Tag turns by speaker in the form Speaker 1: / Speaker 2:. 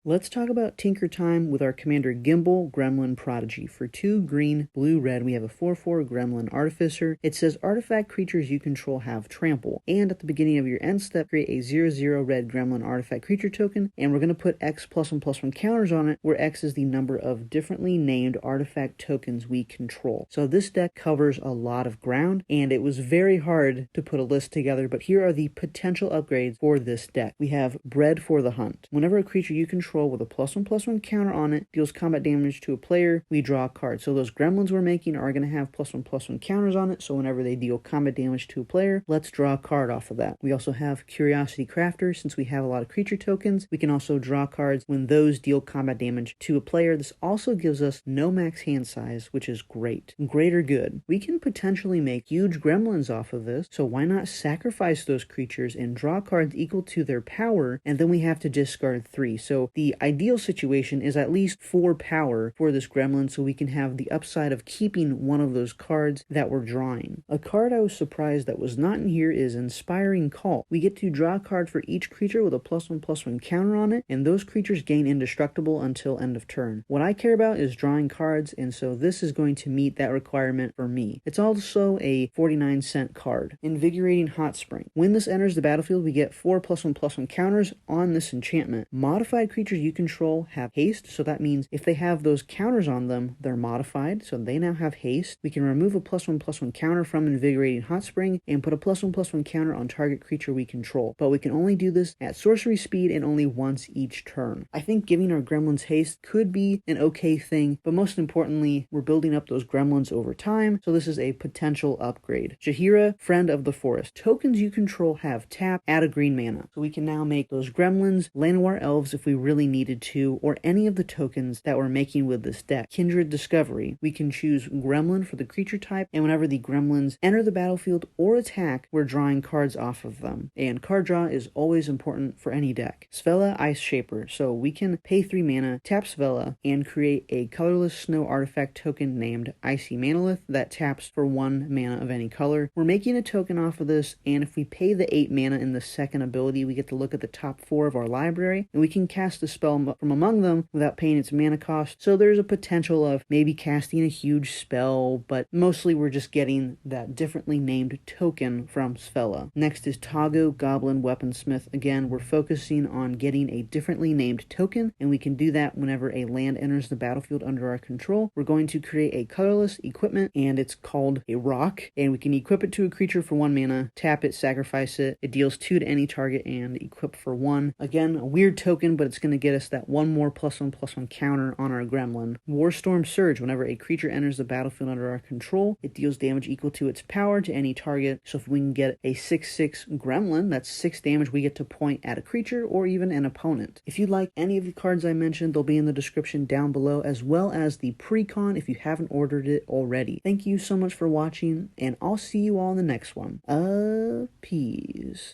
Speaker 1: Let's talk about Tinker Time with our Commander Gimbal Gremlin Prodigy. For 2 green, blue, red, we have a 4/4 Gremlin Artificer. It says artifact creatures you control have trample. And at the beginning of your end step, create a 0/0 red Gremlin artifact creature token. And we're going to put X +1/+1 counters on it, where X is the number of differently named artifact tokens we control. So this deck covers a lot of ground, and it was very hard to put a list together, but here are the potential upgrades for this deck. We have Bred for the Hunt. Whenever a creature you control with a +1/+1 counter on it deals combat damage to a player, we draw a card. So those gremlins we're making are going to have +1/+1 counters on it, so whenever they deal combat damage to a player, let's draw a card off of that. We also have Curiosity Crafter. Since we have a lot of creature tokens, we can also draw cards when those deal combat damage to a player. This also gives us no max hand size, which is great. Greater Good. We can potentially make huge gremlins off of this, so why not sacrifice those creatures and draw cards equal to their power, and then we have to discard 3. So the ideal situation is at least 4 power for this gremlin, so we can have the upside of keeping one of those cards that we're drawing. A card I was surprised that was not in here is Inspiring Call. We get to draw a card for each creature with a +1/+1 counter on it, and those creatures gain indestructible until end of turn. What I care about is drawing cards, and so this is going to meet that requirement for me. It's also a 49-cent card. Invigorating Hot Spring. When this enters the battlefield, we get 4 +1/+1 counters on this enchantment. Modified creatures you control have haste, so that means if they have those counters on them, they're modified, so they now have haste. We can remove a +1/+1 counter from Invigorating Hot Spring and put a +1/+1 counter on target creature we control, but we can only do this at sorcery speed and only once each turn. I think giving our gremlins haste could be an okay thing, but most importantly, we're building up those gremlins over time, so this is a potential upgrade. Jaheira, Friend of the Forest. Tokens you control have tap, add a green mana, so we can now make those gremlins Llanowar Elves if we really needed to, or any of the tokens that we're making with this deck. Kindred Discovery. We can choose Gremlin for the creature type, and whenever the gremlins enter the battlefield or attack, we're drawing cards off of them. And card draw is always important for any deck. Svella, Ice Shaper. So we can pay 3 mana, tap Svella, and create a colorless snow artifact token named Icy Manalith that taps for 1 mana of any color. We're making a token off of this, and if we pay the 8 mana in the second ability, we get to look at the top 4 of our library, and we can cast a spell from among them without paying its mana cost. So there's a potential of maybe casting a huge spell, but mostly we're just getting that differently named token from Svella. Next is Tago, Goblin Weaponsmith. Again, we're focusing on getting a differently named token, and we can do that whenever a land enters the battlefield under our control. We're going to create a colorless equipment, and it's called a rock, and we can equip it to a creature for 1 mana, tap it, sacrifice it. It deals 2 to any target and equip for 1. Again, a weird token, but it's going to get us that 1 more +1/+1 counter on our gremlin. Warstorm Surge. Whenever a creature enters the battlefield under our control, it deals damage equal to its power to any target. So if we can get a 6/6 gremlin, that's 6 damage we get to point at a creature or even an opponent. If you like any of the cards I mentioned, they'll be in the description down below, as well as the Precon if you haven't ordered it already. Thank you so much for watching, and I'll see you all in the next one. Peace.